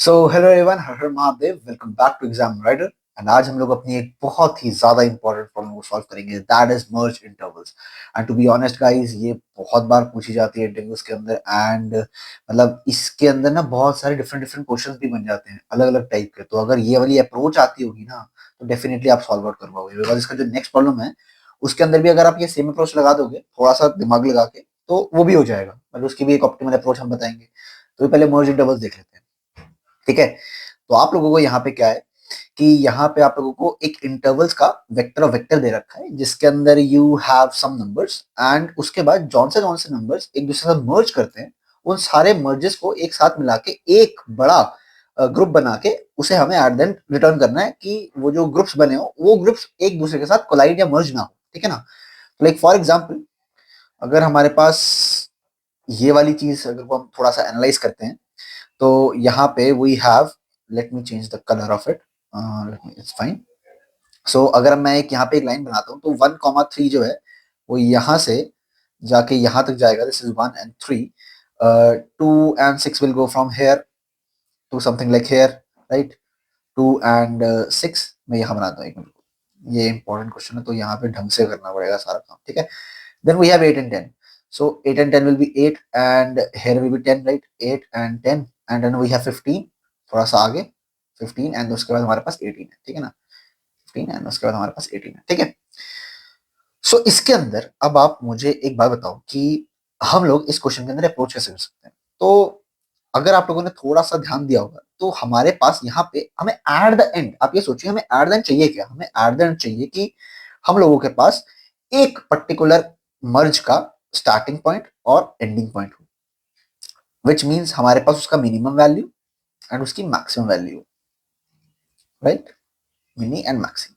सो hello everyone, हर हर Mahadev. Welcome back to exam rider. And आज हम लोग अपनी एक बहुत ही ज्यादा इंपॉर्टेंट प्रॉब्लम को सॉल्व करेंगे, that is merge intervals. And to be honest guys, ये बहुत बार पूछी जाती है इंटरव्यूज के अंदर। एंड मतलब इसके अंदर ना बहुत सारे डिफरेंट डिफरेंट क्वेश्चंस भी बन जाते हैं अलग अलग टाइप के। तो अगर ये वाली अप्रोच आती होगी ना, तो डेफिनेटली आप सॉल्व आउट कर पाओगे। बिकॉज इसका जो नेक्स्ट प्रॉब्लम है उसके अंदर भी अगर आप ये सेम अप्रोच लगा दोगे, थोड़ा सा दिमाग लगा के, तो वो भी हो जाएगा। मतलब उसकी भी एक ऑप्टिमल अप्रोच हम बताएंगे। तो पहले मर्ज इंटरवल्स देख लेते हैं, ठीक है। तो आप लोगों को यहाँ पे क्या है कि यहाँ पे आप लोगों को एक इंटरवल्स का वेक्टर ऑफ वेक्टर दे रखा है, जिसके अंदर you have some numbers. And उसके बाद जौन से नंबर्स एक दूसरे के साथ मर्ज करते हैं, उन सारे मर्जेस को एक साथ मिला के एक बड़ा ग्रुप बना के उसे हमें एट देन रिटर्न करना है कि वो जो ग्रुप्स बने हो वो ग्रुप्स एक दूसरे के साथ कोलाइड या मर्ज ना हो, ठीक है ना। तो लाइक फॉर एग्जाम्पल, अगर हमारे पास ये वाली चीज अगर वो हम थोड़ा सा एनालाइज करते हैं, तो यहाँ पे we have, let me change the colour of it, it's fine. So अगर मैं एक यहाँ पे एक लाइन बनाता हूँ, तो 1,3 जो है वो यहाँ से जाके यहाँ तक जाएगा, this is 1 and 3। 2 and 6 will go from here to something like here, right. 2 and 6 मैं यहाँ बनाता हूँ एक मिनट। ये इंपॉर्टेंट क्वेश्चन है, तो यहाँ पे ढंग से करना पड़ेगा सारा काम, ठीक है। Then we have 8 and 10। So 8 and 10 will be 8 and here will be 10, right? 8 and 10 and then we have 15, थोड़ा सा आगे 15 and उसके बाद हमारे पास 18 है, ठीक है ना। 15 and उसके बाद हमारे पास 18 है, ठीक है। सो इसके अंदर अब आप मुझे एक बात बताओ कि हम लोग इस क्वेश्चन के अंदर अप्रोच कैसे कर सकते हैं। तो अगर आप लोगों ने थोड़ा सा ध्यान दिया होगा, तो हमारे पास यहाँ पे हमें एट द एंड, आप ये सोचिए हमें एट द एंड चाहिए क्या, हमें एट द एंड चाहिए कि हम लोगों के पास एक पर्टिकुलर मर्ज का स्टार्टिंग पॉइंट और एंडिंग पॉइंट हो, विच मीन्स हमारे पास उसका मिनिमम वैल्यू एंड उसकी maximum value, right. Mini and maximum.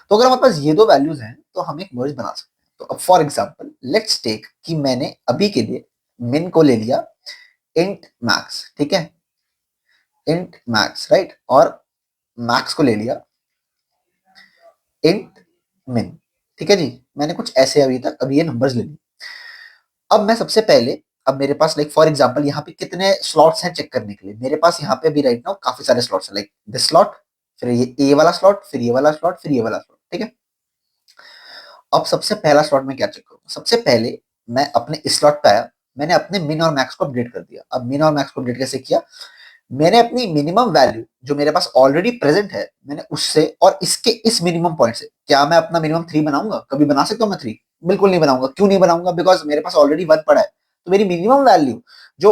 तो अगर हमारे पास ये दो वैल्यूज हैं तो हम एक मर्ज बना सकते हैं। तो अब फॉर एग्जांपल लेट्स टेक कि मैंने अभी के लिए मिन को ले लिया इंट मैक्स, ठीक है, इंट मैक्स, राइट, और मैक्स को ले लिया इंट मिन, ठीक है जी। मैंने कुछ ऐसे अभी ये नंबर्स ले लिए। अब मैं सबसे पहले, अब मेरे पास लाइक फॉर एग्जांपल यहाँ पे कितने स्लॉट्स हैं चेक करने के लिए, मेरे पास यहाँ पे अभी राइट नाउ काफी सारे स्लॉट्स हैं, लाइक दिस स्लॉट, फिर ये वाला स्लॉट, फिर ये वाला स्लॉट, फिर ये वाला स्लॉट, ठीक है। अब सबसे पहला स्लॉट में क्या चेक करूंगा, सबसे पहले मैं अपने इस स्लॉट पे आया, मैंने अपने मिन और मैक्स को अपडेट कर दिया। अब मिन और मैक्स को अपडेट कैसे किया, मैंने अपनी मिनिमम वैल्यू जो मेरे पास ऑलरेडी प्रेजेंट है, मैंने उससे और इसके इस मिनिमम पॉइंट से, क्या मैं अपना मिनिमम 3 बनाऊंगा, कभी बना सकता हूँ मैं 3? बिल्कुल नहीं बनाऊंगा। क्यों नहीं बनाऊंगा, बिकॉज मेरे पास ऑलरेडी 1 पड़ा है। तो मेरी मिनिमम वैल्यू जो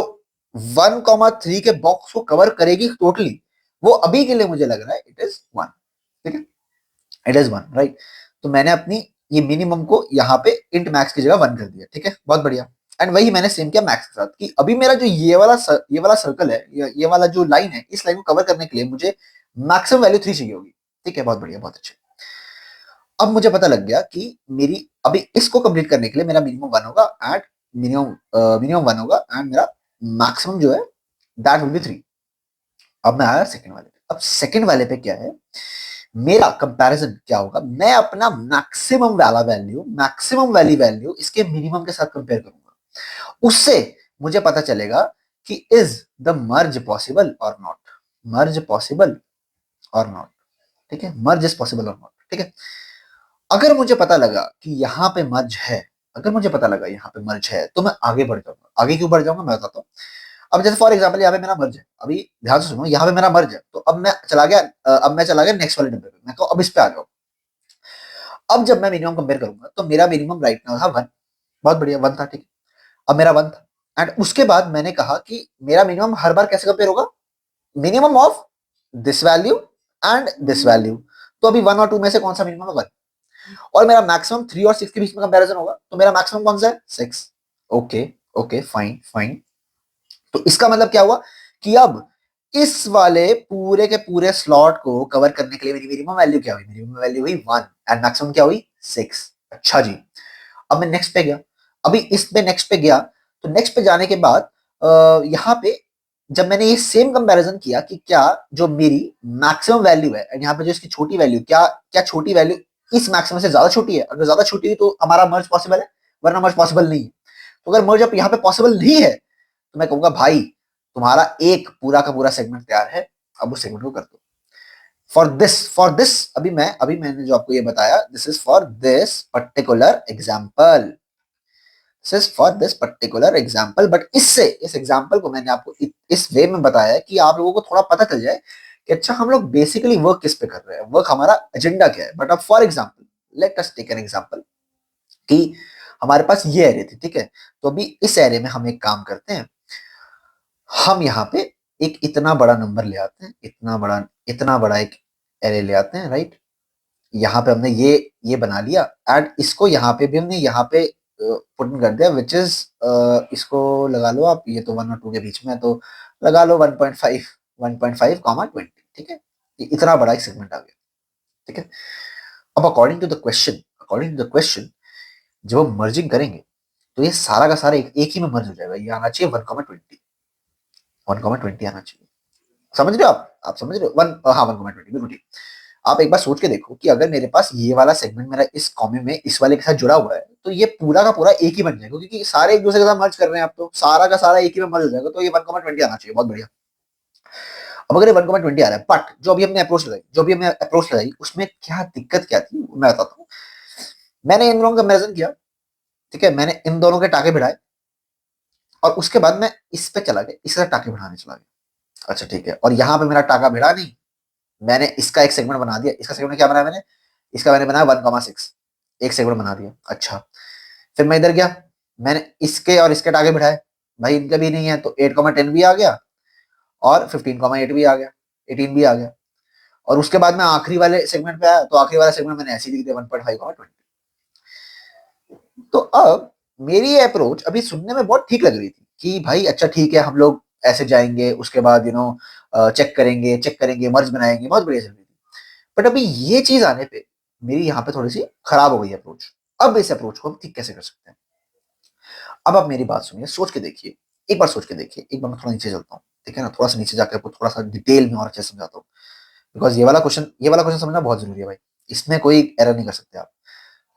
1,3 के बॉक्स को कवर करेगी टोटली, वो अभी के लिए मुझे लग रहा है इट इज 1, ठीक है, इट इज 1, राइट। तो मैंने अपनी ये मिनिमम को यहाँ पे इंट मैक्स की जगह 1 कर दिया, ठीक है, बहुत बढ़िया। एंड वही मैंने सेम किया मैक्स के साथ कि अभी मेरा जो ये वाला सर्कल है, ये वाला जो लाइन है, इस लाइन को कवर करने के लिए मुझे मैक्सिमम वैल्यू 3 चाहिए होगी, ठीक है, बहुत बढ़िया, बहुत अच्छे। अब मुझे पता लग गया कि मेरी अभी इसको कंप्लीट करने के लिए मेरा मिनिमम 1 होगा एंड मिनिमम 1 होगा एंड मेरा मैक्सिमम जो है दैट विल बी 3। अब मैं आया सेकंड वाले पे। अब सेकंड वाले पे क्या है, मेरा कंपैरिजन क्या होगा, मैं अपना मैक्सिमम वाली वैल्यू इसके मिनिमम के साथ कंपेयर करूंगा। उससे मुझे पता चलेगा कि इज द मर्ज पॉसिबल और नॉट, मर्ज पॉसिबल और नॉट, ठीक है, मर्ज इज पॉसिबल और नॉट, ठीक है। अगर मुझे पता लगा कि यहाँ पे मर्ज है, अगर मुझे पता लगा यहाँ पे मर्ज है, तो मैं आगे बढ़ जाऊंगा। आगे क्यों बढ़ जाऊंगा मैं बताता हूँ। अब जैसे फॉर एग्जांपल यहाँ पे मेरा मर्ज है, अभी ध्यान से सुनो, यहाँ पे मेरा मर्ज है, तो अब मैं चला गया नेक्स्ट वाले डब्बे पे, मैं कहूँ अब इस पे आ जाओ। अब जब मैं मिनिमम कंपेयर करूंगा, तो मेरा मिनिमम राइट नाउ था 1, बहुत बढ़िया, 1 था, ठीक है। अब मेरा 1 था एंड उसके बाद मैंने कहा कि मेरा मिनिमम हर बार कैसे कंपेयर होगा, minimum of this value and this value. तो अभी 1 और 2 में से कौन सा मिनिमम है, 1। और मेरा मैक्सिमम 3 और 6 के बीच में कंपैरिजन होगा, तो मेरा मैक्सिमम कौन सा है, 6। Okay okay, fine fine. तो इसका मतलब क्या हुआ कि अब इस वाले पूरे के पूरे स्लॉट को कवर करने के लिए मेरी मिनिमम वैल्यू क्या हुई, मिनिमम वैल्यू हुई 1 एंड मैक्सिमम क्या हुई, 6। अच्छा जी। अब मैं नेक्स्ट पे गया, अभी इस पे नेक्स्ट पे गया, तो नेक्स्ट पे जाने के बाद यहाँ पे जब मैंने ये सेम कंपैरिजन किया कि क्या जो मेरी मैक्सिमम वैल्यू है एंड यहाँ पे जो इसकी छोटी वैल्यू, क्या क्या छोटी वैल्यू इस मैक्सिमम से ज्यादा छोटी है, अगर ज्यादा छोटी हुई तो हमारा मर्ज पॉसिबल है, वरना मर्ज पॉसिबल नहीं है। तो अगर मर्ज अब यहाँ पे पॉसिबल नहीं है, तो मैं कहूंगा भाई तुम्हारा एक पूरा का पूरा सेगमेंट तैयार है, अब उस सेगमेंट को कर दो। फॉर दिस अभी मैंने जो आपको ये बताया, this is for this particular example, this for this particular example. But इस एग्जाम्पल को मैंने आपको इस वे में बताया है कि आप लोगों को थोड़ा पता चल जाए कि अच्छा हम लोग बेसिकली वर्क किस पे कर रहे हैं, वर्क हमारा एजेंडा क्या है। बट अब for example, let us take an example कि हमारे पास ये एरे थी, ठीक है। तो अभी इस एरे में हम एक काम करते हैं, हम यहाँ पे एक इतना बड़ा नंबर ले आते हैं, इतना बड़ा एक एरे ले आते हैं, राइट। यहाँ पे हमने ये बना लिया, एंड इसको यहाँ पे भी हमने यहाँ पे पुट कर दिया, विच इज इसको लगा लो आप, ये तो 1 और 2 के बीच में है, तो लगा लो 1.5 कॉमा 20, ठीक है। ये इतना बड़ा एक सेगमेंट आ गया, ठीक है। अब अकॉर्डिंग टू द क्वेश्चन जब हम मर्जिंग करेंगे तो ये सारा का सारा एक ही में मर्ज हो जाएगा। ये आना चाहिए 1,20, 1,20 आना चाहिए। समझ रहे हो आप समझ रहे हो, 1,20 बिल्कुल ठीक। आप एक बार सोच के देखो कि अगर मेरे पास ये वाला सेगमेंट मेरा इस कॉमे में इस वाले के साथ जुड़ा हुआ है, तो ये पूरा का पूरा एक ही बन जाएगा, क्योंकि सारे एक दूसरे के साथ मर्ज कर रहे हैं आप, तो सारा का सारा एक ही में मर्ज हो जाएगा। तो ये 1,20 आना चाहिए, बहुत बढ़िया। अब अगर ये 1,20 आ रहा है, बट जो भी हमने अप्रोच लगाई उसमें क्या दिक्कत क्या थी मैं बताता हूँ। मैंने इन दोनों का कंपेरिजन किया, ठीक है। मैंने इन दोनों के टाके भिड़ाए और उसके बाद मैं इस पे चला गया, इसके साथ टाके भिड़ाने चला गया। अच्छा ठीक है, और यहाँ पे मेरा टाका भिड़ा नहीं, मैंने इसका एक सेगमेंट बना दिया। इसका सेगमेंट क्या बनाया मैंने, इसका मैंने बनाया 1,6, एक सेगमेंट बना दिया। अच्छा, फिर मैं इधर गया, मैंने इसके और इसके टाके बिठाए, भाई इनका भी नहीं है, तो 8,10 भी आ गया और 15,8 भी आ गया, 18 भी आ गया। और उसके बाद मैं आखिरी वाले सेगमेंट पे आया, तो आखिरी वाला सेगमेंट मैंने ऐसे ही लिख दिया 1.5,20। तो अब मेरी ये अप्रोच अभी सुनने में बहुत ठीक लग रही थी कि भाई अच्छा ठीक है, हम लोग ऐसे जाएंगे, उसके बाद चेक करेंगे, मर्ज बनाएंगे, बहुत बढ़िया चल रही थी। बट अभी ये चीज आने पे मेरी यहाँ पे थोड़ी सी खराब हो गई अप्रोच। अब इस अप्रोच को हम ठीक कैसे कर सकते हैं। अब आप मेरी बात सुनिए, सोच के देखिए, एक बार सोच के देखिए। एक बार मैं थोड़ा नीचे चलता हूँ, ठीक है ना, थोड़ा सा नीचे जाकर आपको थोड़ा सा डिटेल में और अच्छे से समझाता हूँ, बिकॉज ये वाला क्वेश्चन समझना बहुत जरूरी है भाई। इसमें कोई एरर नहीं कर सकते आप।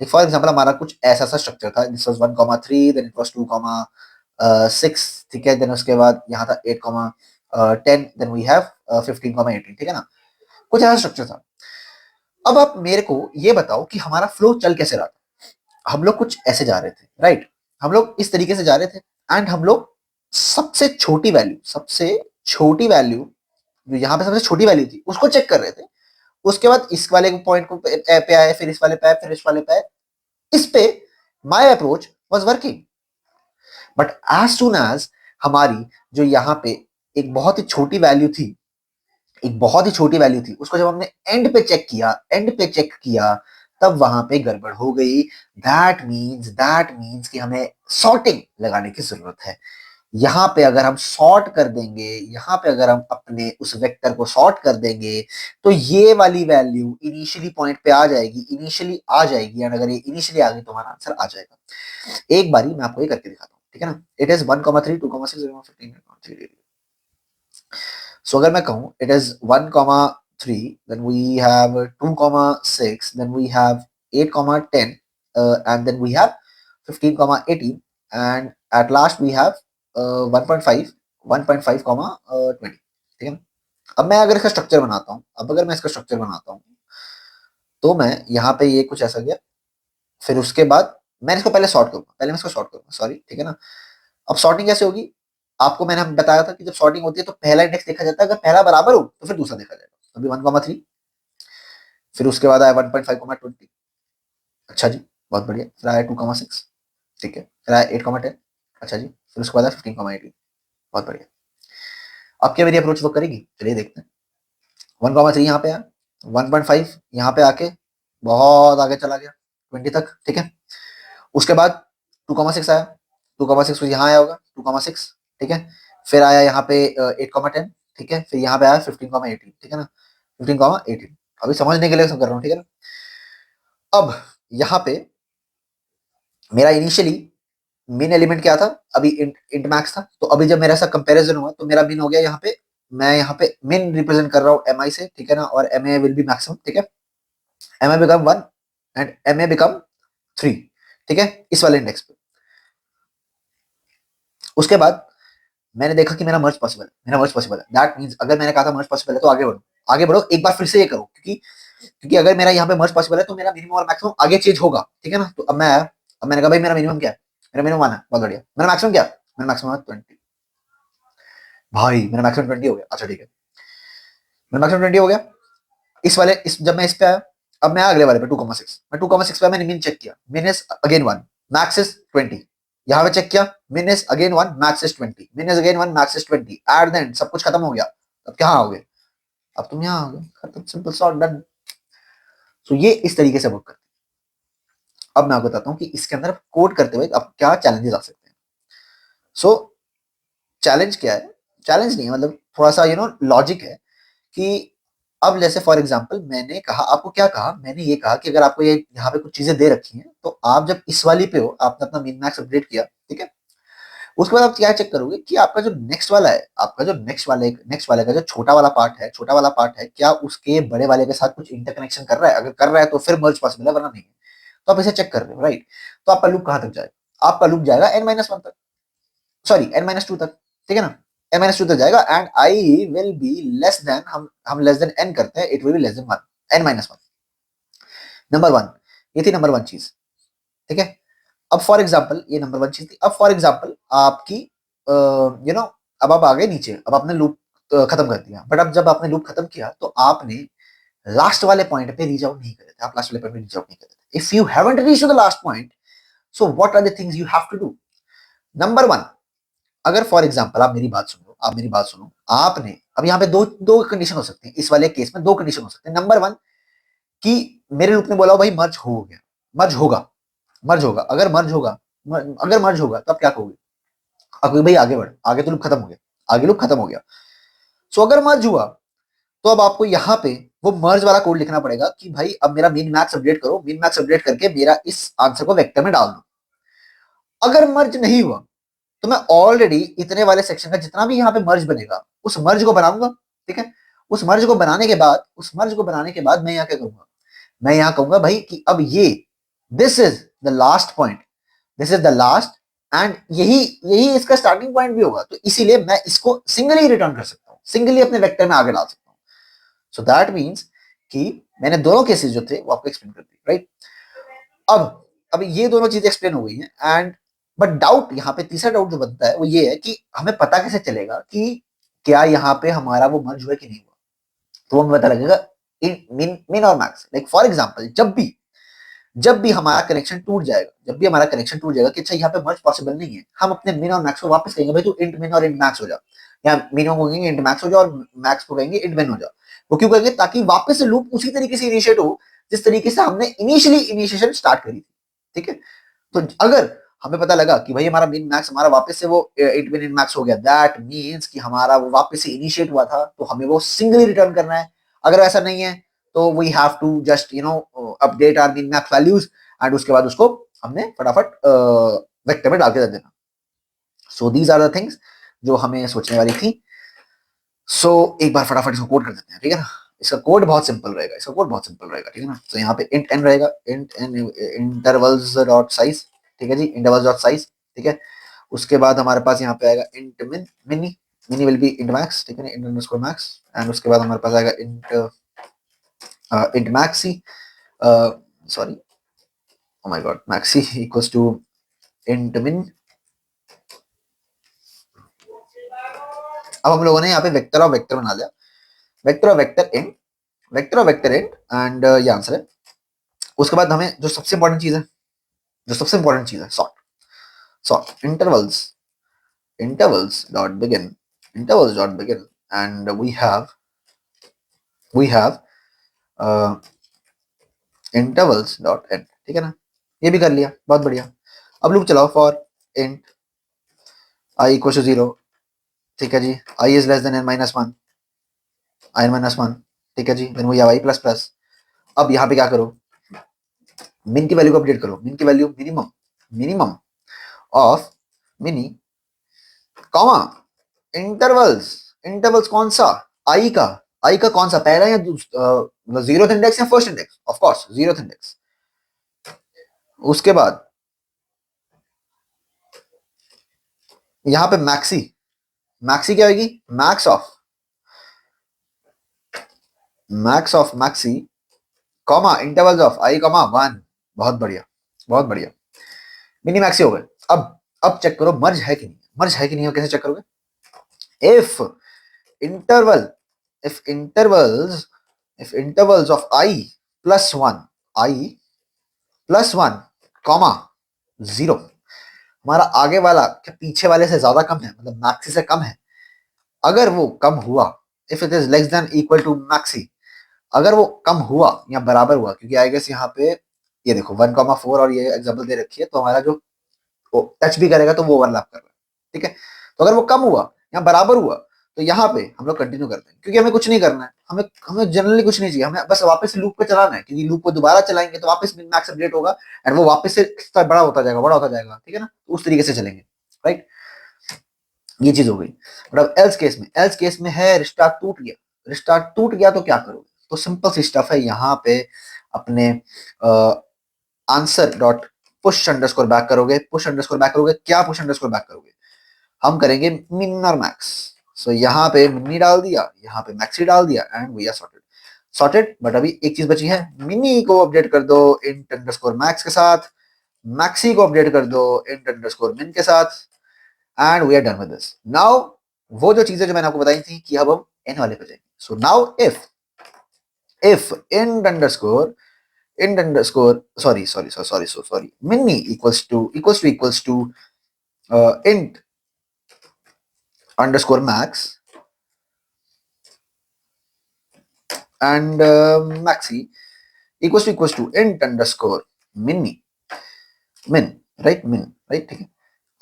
फॉर एग्जाम्पल हमारा कुछ ऐसा सा स्ट्रक्चर था, this was 1,3, then it was 2,6, ठीक है। देन उसके बाद यहाँ था 8,10, देन वी हैव 15,18, ठीक है ना। कुछ ऐसा स्ट्रक्चर था। अब आप मेरे को ये बताओ कि हमारा फ्लो चल कैसे रहा था। हम लोग कुछ ऐसे जा रहे थे, राइट। हम लोग इस तरीके से जा रहे थे, एंड हम लोग सबसे छोटी वैल्यू जो यहाँ पे सबसे छोटी वैल्यू थी उसको चेक कर रहे थे। उसके बाद इस वाले पॉइंट को पे आए, फिर इस वाले पे आए, फिर इस वाले पे आए। इस पे my approach was working. But as soon as हमारी जो यहाँ पे एक बहुत ही छोटी वैल्यू थी, उसको जब हमने एंड पे चेक किया, तब वहां पे गड़बड़ हो गई। दैट मीन्स कि हमें सॉर्टिंग लगाने की जरूरत है। यहाँ पे अगर हम सॉर्ट कर देंगे, यहाँ पे अगर हम अपने उस वेक्टर को सॉर्ट कर देंगे, तो ये वाली वैल्यू इनिशियली पॉइंट पे आ जाएगी, एंड अगर ये इनिशियली आ गई तो हमारा आंसर आ जाएगा। एक बारी मैं आपको ये करके दिखाता हूँ, ठीक है ना। इट इज 1,3, 2,6, 15, so अगर मैं कहूँ it is 1,3, then we have 2,6, then we have 8,10, and then we have 15,18, and at last we have 1.5, 1.5, 20, ठीक है ना। अब मैं अगर इसका स्ट्रक्चर बनाता हूँ, तो मैं यहाँ पे ये कुछ ऐसा गया, फिर उसके बाद मैंने इसको पहले मैं इसको सॉर्ट करूंगा, सॉरी, ठीक है ना। अब सॉर्टिंग कैसे होगी, आपको मैंने बताया था कि जब सॉर्टिंग होती है तो पहला इंडेक्स देखा जाता है, अगर पहला बराबर हो तो फिर दूसरा देखा जाएगा। अभी 1,3, फिर उसके बाद आया 1.5, 20, अच्छा जी, बहुत बढ़िया। फिर आया 2,6, ठीक है। फिर आया 8,10, अच्छा जी। फिर उसके बाद आया 15,18, बहुत बढ़िया। अब क्या मेरी अप्रोच वर्क करेगी, चलिए देखते हैं। 1,3 यहाँ पे आया, 1.5 यहाँ पे आके बहुत आगे चला गया 20 तक, ठीक है। उसके बाद 2,6 आया, 2,6 यहाँ आया होगा, 2,6, ठीक है। फिर आया यहाँ पे 8,10, ठीक है। फिर यहाँ पे आया 15,18, ठीक है ना, 15,18। अभी समझने के लिए सब कर रहा हूँ, ठीक है ना। अब यहाँ पे मेरा इनिशियली मेन एलिमेंट क्या था, अभी इंट मैक्स था। तो अभी जब मेरा ऐसा कंपैरिजन हुआ तो मेरा मेन हो गया यहाँ पे, मैं यहाँ पे मेन रिप्रेजेंट कर रहा हूँ एम आई से, ठीक है ना, और M A will be maximum, ठीक है। M I become 1 and M A become 3, ठीक है, इस वाले इंडेक्स पे। उसके बाद मैंने देखा कि मेरा मर्ज पॉसिबल है। दैट मींस अगर मैंने कहा था मर्ज पॉसिबल है तो आगे बढ़ो, एक बार फिर से ये करो, क्योंकि अगर मेरा यहाँ पे मर्ज पॉसिबल है तो मेरा मिनिमम और मैक्सिमम आगे चेंज होगा, ठीक है ना। तो अब मैंने कहा भाई मेरा मिनिमम क्या है, मेरा मिनिमम 1 है, बहुत बढ़िया। मेरा मैक्सिमम क्या है, मेरा मैक्सिमम है 20। भाई मेरा मैक्सिमम 20 हो गया, अच्छा ठीक है, मेरा मैक्सिमम 20 हो गया। जब मैं इस पे आया, अब मैं अगले वाले पे 2,6, मैं 2,6 पे मैंने मिन चेक किया, मिन इज अगेन 1, मैक्स इज 20। यहाँ पे चेक किया, मिन इज अगेन 1, मैक्स इज 20, मिन is again 1, max is 20, at the end सब कुछ खत्म हो गया। अब क्या आओगे, अब तुम यहाँ आओगे, खत्म, सिंपल सॉल्व, डन। सो ये इस तरीके से वर्क करता है। अब मैं आपको बताता हूँ कि इसके अंदर कोड करते हुए अब क्या चैलेंजेस आ सकते हैं। सो चैलेंज क्या है, चैलेंज नहीं है, मतलब थोड़ा सा लॉजिक है कि अब जैसे फॉर एग्जांपल मैंने कहा, आपको क्या कहा, मैंने ये कहा कि अगर आपको ये यहाँ पे कुछ चीजें दे रखी हैं तो आप जब इस वाली पे हो, आपने अपना मिन मैक्स अपडेट किया, ठीक है, उसके बाद आप क्या चेक करोगे कि आपका जो नेक्स्ट वाला है, आपका जो नेक्स्ट वाले का जो छोटा वाला पार्ट है, क्या उसके बड़े वाले के साथ कुछ इंटरकनेक्शन कर रहा है, अगर कर रहा है तो फिर मर्ज पॉसिबल है, वरना नहीं है। तो आप इसे चेक कर रहे हो, राइट। तो आपका लूप कहां तक जाएगा, आपका लूप जाएगा n-1 तक, सॉरी n-2 तक, ठीक है ना, n-2 तक जाएगा, and I will be less than, हम लेस देन n करते हैं, it will be less than 1, n-1, number 1। ये थी नंबर 1 चीज, ठीक है। अब फॉर एग्जांपल ये नंबर 1 चीज थी। अब फॉर एग्जांपल आपकी यू नो अब आप आ गए नीचे, अब आपने लूप खत्म कर दिया, बट अब जब आपने लूप खत्म किया तो आपने लास्ट वाले पॉइंट पे रीच आउट नहीं करे थे, आप लास्ट वाले पॉइंट पे रीच आउट नहीं करे थे। If you haven't reached the last point, so what are the things you have to do. Number 1, अगर फॉर एग्जांपल आप मेरी बात सुनो, आपने अब यहाँ पे दो दो कंडीशन हो सकती है, इस वाले केस में दो कंडीशन हो सकते हैं। नंबर 1 कि मेरे लूप ने बोला भाई मर्ज हो गया, मर्ज होगा, मर्ज होगा, अगर मर्ज होगा तो आप क्या कहोगे, आप कहोगे भाई आगे बढ़, आगे तो लूप खत्म हो गया, आगे लूप खत्म हो गया। सो अगर मर्ज हुआ तो अब आपको यहाँ पे वो मर्ज वाला कोड लिखना पड़ेगा कि भाई अब मेरा मिन मैक्स अपडेट करो, मिन मैक्स अपडेट करके मेरा इस आंसर को वेक्टर में डाल दो। अगर मर्ज नहीं हुआ तो मैं ऑलरेडी इतने वाले सेक्शन का जितना भी यहाँ पे मर्ज बनेगा उस मर्ज को बनाऊंगा, ठीक है। उस मर्ज को बनाने के बाद मैं यहाँ क्या करूंगा, मैं यहाँ कहूंगा भाई कि अब ये this is the last point, this is the last, and यही यही इसका स्टार्टिंग पॉइंट भी होगा, तो इसीलिए मैं इसको सिंगली रिटर्न कर सकता हूँ, सिंगली अपने वेक्टर में आगे डाल सकता हूँ। सो दैट मीन्स कि मैंने दोनों केसेस जो थे वो आपको एक्सप्लेन कर दी, राइट। अब ये दोनों चीजें एक्सप्लेन हो गई हैं, एंड बट डाउट यहाँ पे तीसरा डाउट जो बनता है वो ये है कि हमें पता कैसे चलेगा कि क्या यहाँ पे हमारा वो मर्ज हुआ कि नहीं हुआ। तो हमें पता लगेगा इन मिन मिन और मैक्स, लाइक फॉर एग्जांपल जब भी हमारा कनेक्शन टूट जाएगा, कि अच्छा यहाँ पे मर्ज पॉसिबल नहीं है, हम अपने मिन और मैक्स को वापस कहेंगे भाई तू इंट मिन और इंट मैक्स हो जा, या मिन को कहेंगे इंट मैक्स हो जा और मैक्स को कहेंगे इंट मिन हो जा। वो क्यों कहेंगे, ताकि वापस से लूप उसी तरीके से इनिशिएट हो जिस तरीके से हमने इनिशियली इनिशिएशन स्टार्ट करी थी, ठीक है। तो अगर हमें पता लगा कि भाई हमारा मिन मैक्स हमारा वापस से वो इंट मिन इंट मैक्स हो गया, दैट मींस कि हमारा वो वापस से इनिशिएट हुआ था, तो हमें वो सिंगली रिटर्न करना है। अगर ऐसा नहीं है तो we have to just update our min max values, and उसके बाद उसको हमने फटाफट वेक्टर में डाल के दे देना। So these are the things जो हमें सोचने वाली थी। सो एक बार फटाफट इसको कोड कर देते हैं, ठीक है ना। इसका कोड बहुत सिंपल रहेगा, ठीक है ना। तो यहाँ पे इंट एन रहेगा, int N intervals dot size, ठीक है जी, इंटरवल्स डॉट साइज, ठीक है। उसके बाद हमारे पास यहाँ पे आएगा int mini, mini will be int max, ठीक है ना, इंट अंडरस्कोर मैक्स, एंड उसके बाद हमारे पास आएगा int maxi, sorry, oh my god, maxi equals to int min। अब हम लोगों ने यहाँ पे वेक्टर और वेक्टर बना लिया, वेक्टर और वेक्टर इंट, एंड ये आंसर है। उसके बाद हमें जो सबसे इंपॉर्टेंट चीज है, sort intervals dot begin, and we have intervals dot end, ठीक है ना। ये भी कर लिया, बहुत बढ़िया। अब लूप चलाओ for int I equal to 0, ठीक है जी, I is less than n-1, n-1, ठीक है जी, then we have I plus plus. अब यहाँ पे क्या करो, मिन की वैल्यू को अपडेट करो, मिन की value minimum of mini comma intervals कौन सा, आई का, कौन सा, पहला या मतलब जीरोथ इंडेक्स या first index, of course zeroth index. उसके बाद यहाँ पे मैक्सी, मैक्सी क्या होगी? Max of maxi comma intervals of I comma 1। बहुत बढ़िया, बहुत बढ़िया। मिनी मैक्सी हो गए। अब चेक करो मर्ज है कि नहीं, मर्ज है कि नहीं, कैसे चेक करोगे? If interval if intervals of I plus one, I plus one comma zero, हमारा आगे वाला क्या पीछे वाले से ज्यादा कम है, मतलब मैक्सी से कम है, अगर वो कम हुआ, if it is less than equal to maxi, अगर वो कम हुआ या बराबर हुआ, क्योंकि आई गेस यहाँ पे ये देखो 1,4 और ये एग्जाम्पल दे रखी है, तो हमारा जो टच भी करेगा तो वो ओवरलैप कर रहा है, ठीक है। तो अगर वो कम हुआ या बराबर हुआ, तो यहाँ पे हम लोग कंटिन्यू करते हैं, क्योंकि हमें कुछ नहीं करना है, हमें हमें जनरली कुछ नहीं चाहिए, हमें बस वापस लूप पे चलाना है, क्योंकि लूप को दोबारा चलाएंगे तो वापस मैक्स अपडेट होगा एंड वो वापस से बड़ा होता जाएगा, बड़ा होता जाएगा, ठीक है ना। तो उस तरीके से चलेंगे, राइट। ये चीज हो गई। बट अब एल्स केस में है रिस्टार्ट टूट गया, रिस्टार्ट टूट गया तो क्या करोगे? तो सिंपल सी स्टफ है, यहाँ पे अपने answer dot push underscore back करोगे, पुश अंडरस्कोर बैक करोगे, क्या पुश अंडरस्कोर बैक करोगे? हम करेंगे मिन और मैक्स। सो यहाँ पे मिनी डाल दिया, यहाँ पे मैक्सी डाल दिया and we are sorted, sorted. But अभी एक चीज बची है, मिनी को अपडेट कर दो इंट अंडरस्कोर मैक्स के साथ, मैक्सी को अपडेट कर दो इंट अंडरस्कोर मिन के साथ and we are done with this. Now वो जो चीजें जो मैंने आपको बताई थी कि अब हम एन वाले पे जाएंगे। So now if int underscore sorry mini equals to int underscore max and maxi equals to int underscore mini min, right, ठीक है।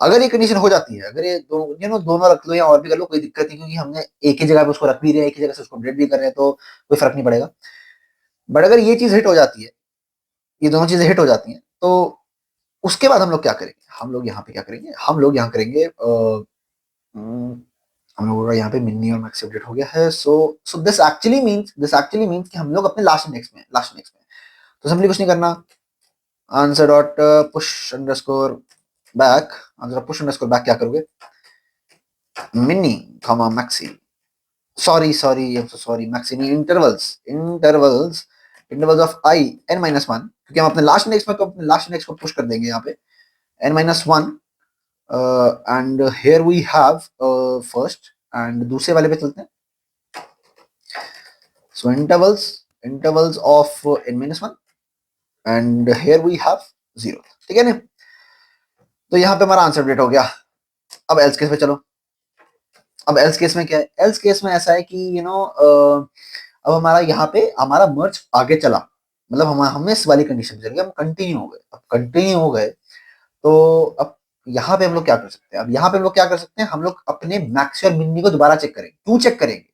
अगर ये कंडीशन हो जाती है, अगर ये दोनों रख लो या और भी कर लो, कोई दिक्कत नहीं, क्योंकि हमने एक ही जगह पे उसको रख भी रहे हैं, एक ही जगह से उसको अपडेट भी कर रहे हैं, तो कोई फर्क नहीं पड़ेगा। बट अगर ये चीज हिट हो जाती है, ये दोनों चीजें हिट हो जाती हैं, तो उसके बाद हम लोग क्या करेंगे? हम लोग यहाँ पे क्या करेंगे? हम लोग यहाँ करेंगे हम लोगों का यहाँ पे मिनी और मैक्स अपडेट हो गया है। सो दिस एक्चुअली मींस कि हम लोग अपने लास्ट इंडेक्स में। तो सिंपली कुछ नहीं करना, answer dot push underscore back, answer push underscore back क्या करोगे? Mini comma maxi, sorry maxi नहीं, intervals of I n minus one, क्योंकि हम अपने लास्ट इंडेक्स में, तो अपने लास्ट इंडेक्स को पुश कर देंगे यहाँ पे n minus one and here we have first, and दूसरे वाले पे चलते हैं। So intervals of n minus one and here we have zero, ठीक है ना। तो यहाँ पे हमारा आंसर अपडेट हो गया। अब एल्स केस पे चलो। अब एल्स केस में क्या है? एल्स केस में ऐसा है कि अब हमारा यहाँ पे हमारा मर्ज आगे चला, मतलब हमें इस वाली कंडीशन पे चल गए, हम कंटिन्यू हो गए। अब कंटिन्यू हो गए तो अब यहाँ पे हम लोग क्या कर सकते हैं? अब यहाँ पे हम लोग क्या कर सकते हैं? हम लोग अपने मैक्स और मिनी को दोबारा चेक करेंगे। क्यों चेक करेंगे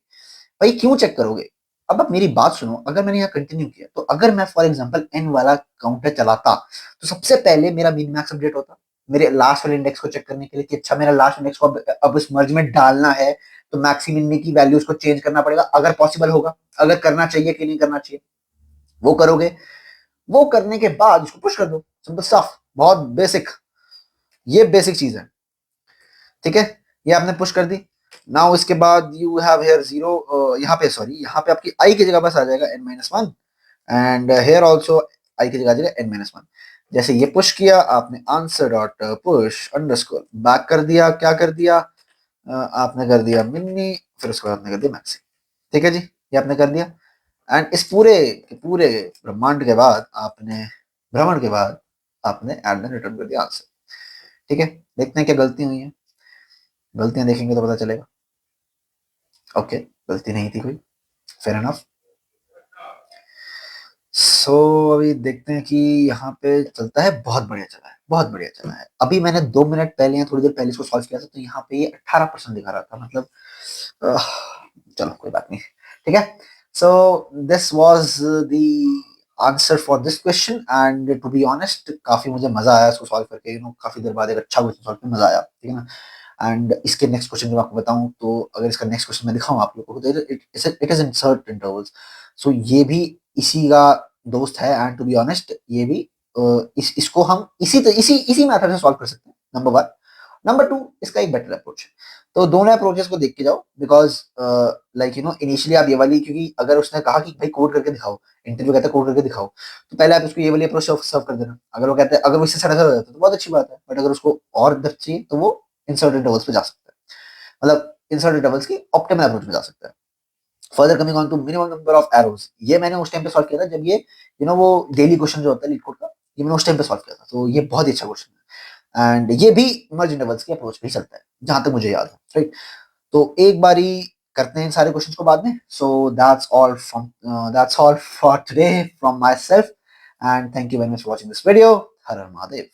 भाई, क्यों चेक करोगे? अब आप मेरी बात सुनो, अगर मैंने यहाँ कंटिन्यू किया, तो अगर मैं फॉर एग्जांपल एन वाला काउंटर चलाता, तो सबसे पहले मेरा मिन मैक्स अपडेट होता, मेरे लास्ट वाले इंडेक्स को चेक करने के लिए कि अच्छा मेरा लास्ट इंडेक्स को अब इस मर्ज में डालना है, तो मैक्सी मिनी की वैल्यूज को चेंज करना पड़ेगा, अगर पॉसिबल होगा, अगर करना चाहिए कि नहीं करना चाहिए, वो करोगे। वो करने के बाद उसको पुश कर दो, सिंपल स्टफ, बहुत बेसिक, ये बेसिक चीज है, ठीक है। ये आपने पुश कर दी। नाउ इसके बाद यू हैव हेयर जीरो, यहाँ पे आपकी आई की जगह बस आ जाएगा n minus one and here also I की जगह आ जाएगा n माइनस वन। जैसे ये पुश किया आपने, answer dot push underscore back कर दिया, क्या कर दिया? आपने कर दिया मिनी, फिर उसके बाद आपने कर दिया मैक्सी, ठीक है जी, ये आपने कर दिया। एंड इस पूरे ब्रह्मांड के बाद आपने, भ्रमण के बाद आपने एड देन रिटर्न कर दिया आंसर, ठीक है। देखते हैं क्या गलती हुई है, गलतियां देखेंगे तो पता चलेगा। ओके, गलती नहीं थी कोई, फेयर एनफ। सो अभी देखते हैं कि यहाँ पे चलता है, बहुत बढ़िया चला है, बहुत बढ़िया चला है। अभी मैंने 2 मिनट पहले या थोड़ी देर पहले इसको सॉल्व किया था, तो यहाँ पे ये 18% दिखा रहा था, मतलब आह, चलो कोई बात नहीं, ठीक है। So this was the answer for this question and to be honest काफी मुझे मजा आया इसको सॉल्व करके, काफी देर बाद एक अच्छा क्वेश्चन सॉल्व करके मजा आया, ठीक है ना। एंड इसके नेक्स्ट क्वेश्चन जो आपको बताऊं, तो अगर इसका नेक्स्ट क्वेश्चन मैं दिखाऊं आप लोगों को, तो इट इज इंसर्ट इंटरवल्स। सो ये भी इसी का दोस्त है एंड टू बी ऑनेस्ट ये भी इसको हम इसी मेथड से सॉल्व कर सकते हैं, नंबर वन। नंबर टू, इसका एक बेटर अप्रोच है। तो दोनों अप्रोचेस को देख के जाओ, बिकॉज लाइक इनिशियली आप ये वाली, क्योंकि अगर उसने कहा कि भाई कोड करके दिखाओ, इंटरव्यू कहता है कोड करके दिखाओ, तो पहले आप उसको ये वाली अप्रोच सर्व कर देना। अगर वो कहते हैं, अगर वो इससे साढ़े हो जाता है तो बहुत अच्छी बात है, बट अगर उसको और डेप्थ चाहिए तो वो इंसर्ट इंटरवल्स पे जा सकता है, मतलब इंसर्ट इंटरवल्स की ऑप्टिमल अप्रोच में जा सकता है। Further coming on to minimum number of arrows, ये मैंने उस टाइम पे सॉल्व किया था जब ये वो डेली क्वेश्चन जो होता है लीड कोड का, ये मैंने उस टाइम पे सॉल्व किया था, तो ये बहुत ही अच्छा क्वेश्चन है। एंड ये भी मर्ज इंटरवल्स की अप्रोच पे ही चलता है जहां तक मुझे याद है, राइट। तो एक बारी करते हैं इन सारे क्वेश्चंस को बाद में। So that's all for today from my self, and thank you very much for watching this video. हर हर महादेव।